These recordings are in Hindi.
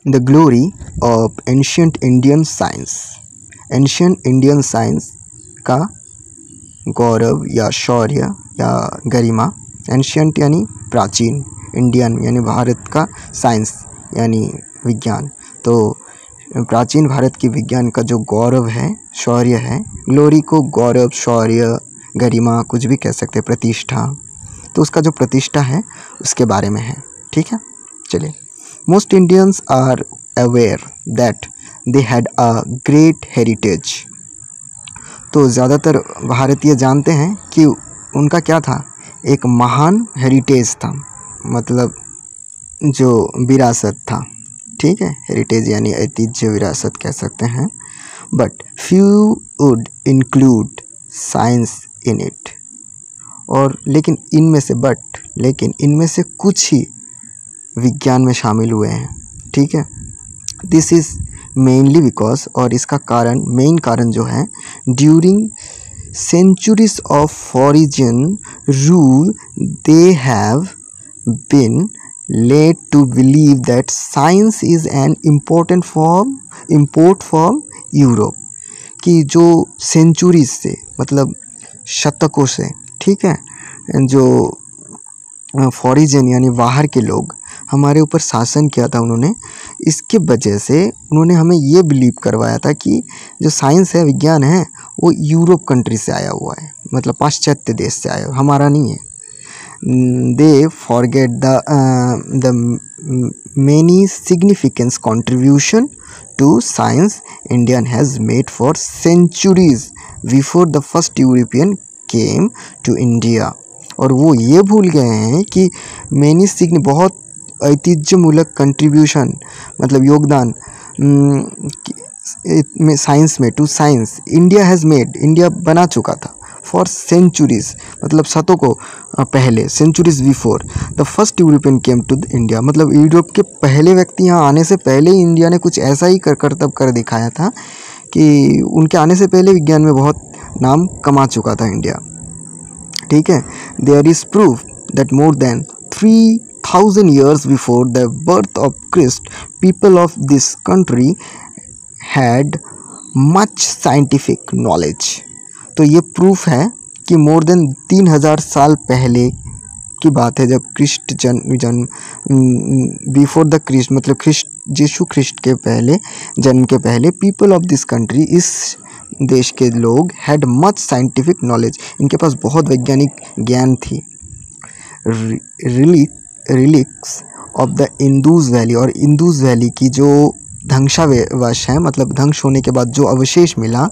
The glory of ancient Indian science. Ancient Indian science का गौरव या शौर्य या गरिमा। एंशियंट यानी प्राचीन, इंडियन यानी भारत का, साइंस यानी विज्ञान। तो प्राचीन भारत की विज्ञान का जो गौरव है, शौर्य है, ग्लोरी को गौरव, शौर्य, गरिमा कुछ भी कह सकते हैं, प्रतिष्ठा। तो उसका जो प्रतिष्ठा है उसके बारे में है। ठीक है, चलिए। Most Indians are aware that they had a great heritage. तो ज़्यादातर भारतीय जानते हैं कि उनका क्या था, एक महान हेरिटेज था, मतलब जो विरासत था। ठीक है, हेरिटेज यानी ऐतिह्य, विरासत कह सकते हैं। But few would include science in it. और लेकिन इनमें से कुछ ही विज्ञान में शामिल हुए हैं। ठीक है, दिस इज़ मेनली बिकॉज, और इसका कारण, मेन कारण जो है, during centuries of foreign rule they have been led to believe that science is an import from Europe। कि जो सेंचुरीज से, मतलब शतकों से, ठीक है, जो फॉरिजन यानी बाहर के लोग हमारे ऊपर शासन किया था उन्होंने, इसके वजह से उन्होंने हमें ये बिलीव करवाया था कि जो साइंस है, विज्ञान है, वो यूरोप कंट्री से आया हुआ है, मतलब पाश्चात्य देश से आया, हमारा नहीं है। They forget the many significance contribution to science Indian has made for centuries before the first European came to India. और वो ये भूल गए हैं कि बहुत ऐतिह्यमूलक कंट्रीब्यूशन, मतलब योगदान में, साइंस में, to science India has made, India बना चुका था, फॉर सेंचुरीज, मतलब शतों को पहले, centuries before the first European came to India. मतलब यूरोप के पहले व्यक्ति यहाँ आने से पहले ही इंडिया ने कुछ ऐसा ही करतब कर दिखाया था कि उनके आने से पहले विज्ञान में बहुत नाम कमा चुका था इंडिया। ठीक है, there is proof that more than 3000 years before the birth of Christ, people of this country had much scientific knowledge। तो ये प्रूफ है कि मोर देन 3000 साल पहले की बात है, जब क्रिस्ट जन्म, बिफोर द क्रिस्ट, मतलब यीशु ख्रिस्ट के पहले, जन्म के पहले, पीपल ऑफ दिस कंट्री, इस देश के लोग, हैड मच साइंटिफिक नॉलेज, इनके पास बहुत वैज्ञानिक ज्ञान थी। रिलिक्स ऑफ द इंदूज़ वैली, और इंदूज़ वैली की जो ध्वंसावशेष है, मतलब ध्वंस होने के बाद जो अवशेष मिला,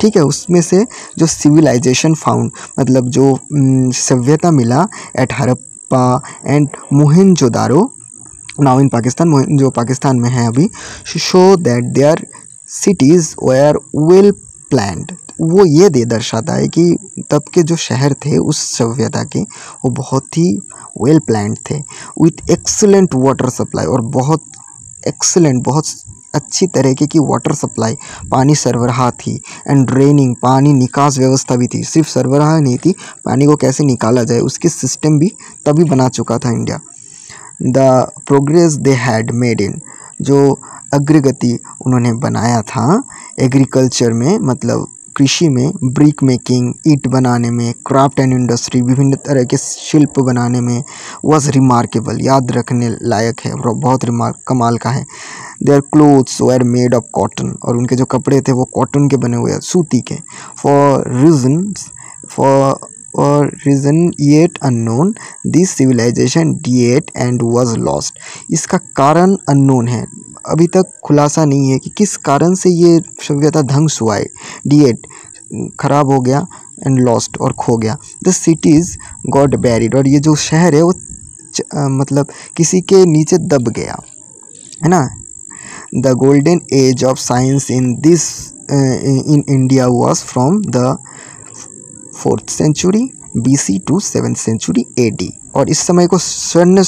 ठीक है, उसमें से जो सिविलाइजेशन फाउंड, मतलब जो सभ्यता मिला at Harappa and Mohenjodaro, now in Pakistan, जो पाकिस्तान में है अभी, show that their cities were well planned. वो ये दर्शाता है कि तब के जो शहर थे उस सभ्यता के, वो बहुत ही वेल प्लान्ड थे, विथ एक्सीलेंट वाटर सप्लाई, और बहुत एक्सीलेंट, बहुत अच्छी तरीके की वाटर सप्लाई, पानी सरबराह थी, एंड ड्रेनिंग, पानी निकास व्यवस्था भी थी। सिर्फ सरबराह नहीं थी, पानी को कैसे निकाला जाए उसकी सिस्टम भी तभी बना चुका था India. The progress they had made in, जो अग्रगति उन्होंने बनाया था एग्रीकल्चर में, मतलब कृषि में, ब्रिक मेकिंग, ईंट बनाने में, क्राफ्ट एंड इंडस्ट्री, विभिन्न तरह के शिल्प बनाने में, वॉज रिमार्केबल, याद रखने लायक है, बहुत कमाल का है। Their clothes were made of cotton, और उनके जो कपड़े थे वो कॉटन के बने हुए, सूती के। For reason yet unknown this civilisation died and was lost. इसका कारण अननोन है, अभी तक खुलासा नहीं है कि किस कारण से ये सभ्यता ध्वंस हुआ है, डिएट, खराब हो गया, एंड लॉस्ट, और खो गया। द सिटीज़ गॉट बैरिड, और ये जो शहर है वो मतलब किसी के नीचे दब गया, है ना। The golden age of science in India was from the 4th century BC to 7th century AD, और इस समय को स्वर्ण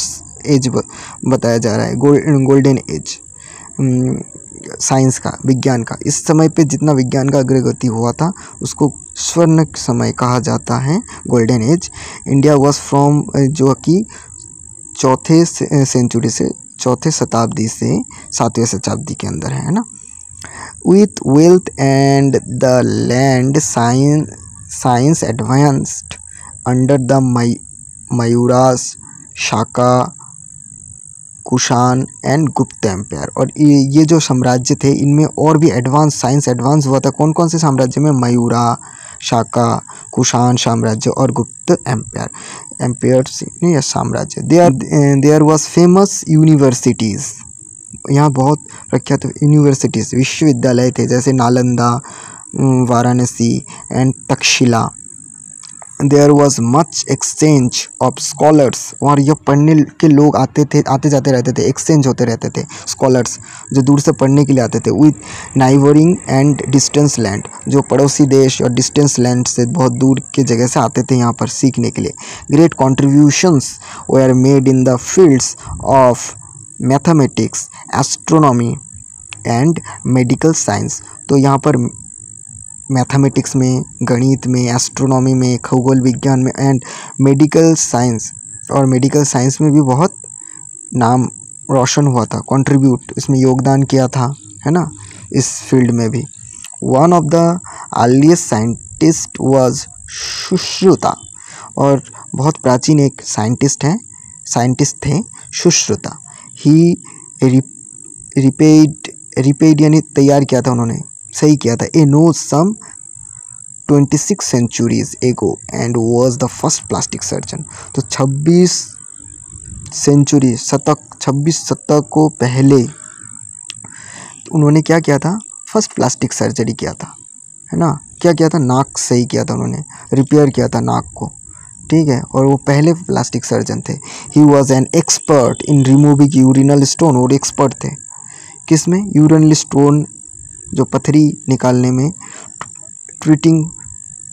एज बताया जा रहा है, गोल्डन एज साइंस का, विज्ञान का। इस समय पे जितना विज्ञान का अग्रगति हुआ था उसको स्वर्ण समय कहा जाता है, golden age. India was from, जो कि 4th century से चौथे शताब्दी से 7वीं शताब्दी के अंदर है ना। With wealth and the land, science advanced under the Mayuras, Shaka, Kushan and गुप्त एम्पायर। और ये जो साम्राज्य थे इनमें और भी साइंस एडवांस हुआ था। कौन कौन से साम्राज्य में? मयूरा, शाका, कुषाण साम्राज्य और गुप्त एम्पायर्स या साम्राज्य। देयर वाज फेमस यूनिवर्सिटीज़, यहाँ बहुत प्रख्यात यूनिवर्सिटीज़ विश्वविद्यालय थे, जैसे Nalanda, Varanasi and Takshashila. There was much exchange of scholars, और ये पढ़ने के लोग आते जाते रहते थे, एक्सचेंज होते रहते थे स्कॉलर्स जो दूर से पढ़ने के लिए आते थे। With neighbouring and distance land, जो पड़ोसी देश और डिस्टेंस लैंड से बहुत दूर के जगह से आते थे यहाँ पर सीखने के लिए। Great contributions were made in the fields of mathematics, astronomy and medical science. तो यहाँ पर मैथमेटिक्स में, गणित में, एस्ट्रोनॉमी में, खगोल विज्ञान में एंड मेडिकल साइंस, और मेडिकल साइंस में भी बहुत नाम रोशन हुआ था, कंट्रीब्यूट इसमें योगदान किया था, है ना, इस फील्ड में भी। One of the earliest scientist was Sushruta, और बहुत प्राचीन एक साइंटिस्ट थे सुश्रुता। ही रिपेड यानी तैयार किया था उन्होंने, सही किया था। ए know some 26 centuries ago and was the first plastic surgeon। तो 26 शतक को पहले उन्होंने क्या किया था? फर्स्ट प्लास्टिक सर्जरी किया था, है ना। क्या किया था? नाक सही किया था उन्होंने, रिपेयर किया था नाक को, ठीक है। और वो पहले प्लास्टिक सर्जन थे। He was an expert in removing urinal stone, और एक्सपर्ट थे किस में? यूरिनल स्टोन, जो पथरी निकालने में, ट्रीटिंग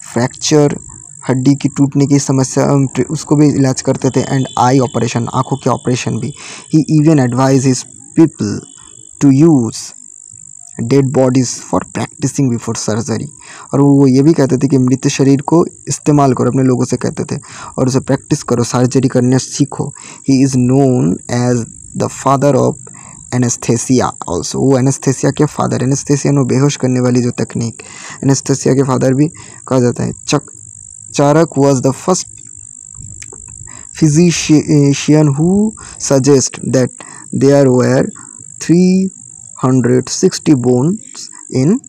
फ्रैक्चर, हड्डी की टूटने की समस्या, उसको भी इलाज करते थे। एंड आई ऑपरेशन, आँखों के ऑपरेशन भी। He even advise his people to use dead bodies for practising before surgery, और वो ये भी कहते थे कि मृत शरीर को इस्तेमाल करो, अपने लोगों से कहते थे, और उसे प्रैक्टिस करो, सर्जरी करने सीखो। He is known as the father of anaesthesia also, वो एनेस्थेसिया के फादर, एनेस्थेसिया नो बेहोश करने वाली जो तकनीक, एनेस्थेसिया के फादर भी कहा जाता है। Charak was the first physician who suggest that there were 360 bones in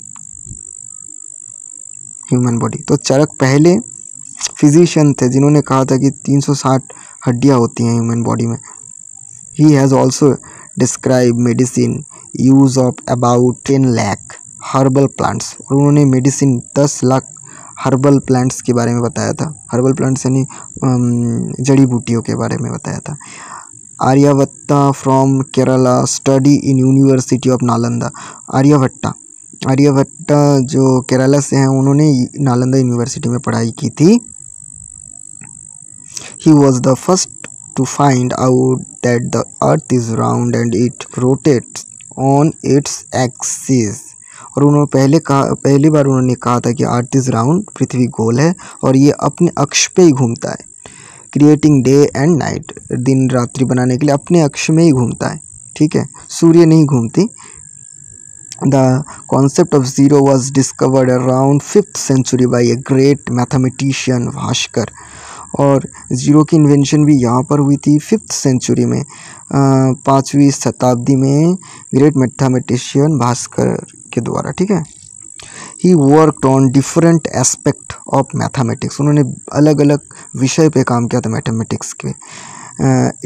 human body. तो चरक पहले फिजिशियन थे जिन्होंने कहा था कि 360 हड्डियाँ होती हैं ह्यूमन बॉडी में। He has also describe medicine use of about 10 lakh herbal plants, और उन्होंने मेडिसिन 10 लाख हर्बल प्लांट्स के बारे में बताया था। हर्बल प्लांट्स यानी जड़ी बूटियों के बारे में बताया था। Aryabhata from Kerala study in university of Nalanda. Aryabhata जो केरला से हैं, उन्होंने नालंदा यूनिवर्सिटी में पढ़ाई की थी। He was the first to find out that the earth is round and it rotates on its axis, और उन्होंने पहली बार उन्होंने कहा था कि अर्थ इज़ राउंड, पृथ्वी गोल है और ये अपने अक्ष पे ही घूमता है। क्रिएटिंग डे एंड नाइट, दिन रात्रि बनाने के लिए अपने अक्ष में ही घूमता है, ठीक है, सूर्य नहीं घूमती। The concept of zero was discovered around 5th century by a great mathematician Bhaskar, और ज़ीरो की इन्वेंशन भी यहाँ पर हुई थी 5th century में, 5वीं शताब्दी में ग्रेट मैथमेटिशियन भास्कर के द्वारा, ठीक है। He worked on different aspect of mathematics, उन्होंने अलग अलग विषय पे काम किया था मैथमेटिक्स के।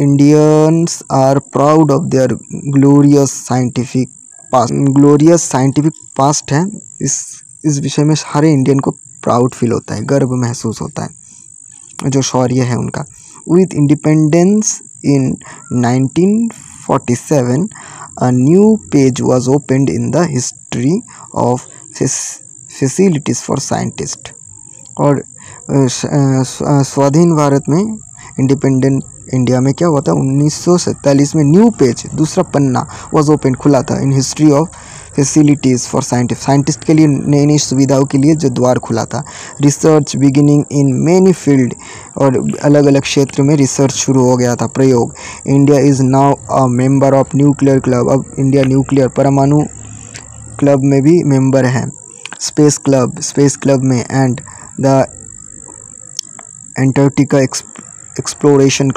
Indians are proud of their glorious scientific past है। इस विषय में हर इंडियन को प्राउड फील होता है, गर्व महसूस होता है, जो शौर्य है उनका। With independence in 1947 a new page was opened in the history of facilities for scientist, और स्वाधीन भारत में, इंडिपेंडेंट इंडिया में क्या हुआ था 1947 में न्यू पेज, दूसरा पन्ना वॉज ओपन, खुला था in history of facilities for scientist के लिए नई नई सुविधाओं के लिए जो द्वार खुला था। Research beginning in many field और अलग अलग क्षेत्र में रिसर्च शुरू हो गया था, प्रयोग। India is now a member of nuclear club, अब इंडिया न्यूक्लियर परमाणु क्लब में भी मेंबर है। स्पेस क्लब में, and the Antarctica exploration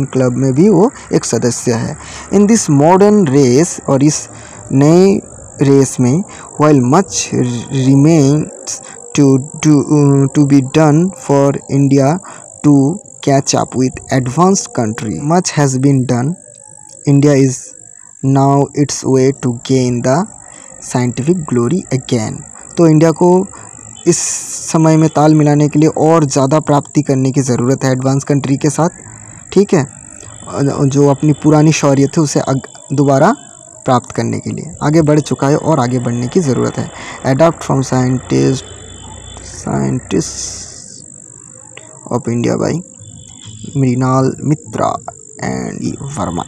club में भी वो एक सदस्य है। इन दिस मॉडर्न रेस, और इस नए रेस में, while much remains to be done for India to catch up with advanced country, much has been done. India is now its way to gain the scientific glory again. तो इंडिया को इस समय में ताल मिलाने के लिए और ज़्यादा प्राप्ति करने की ज़रूरत है एडवांस कंट्री के साथ, ठीक है। जो अपनी पुरानी शौर्य थे उसे दोबारा प्राप्त करने के लिए आगे बढ़ चुका है और आगे बढ़ने की ज़रूरत है। Adopt from scientist of India by Mrinal Mitra and Verma.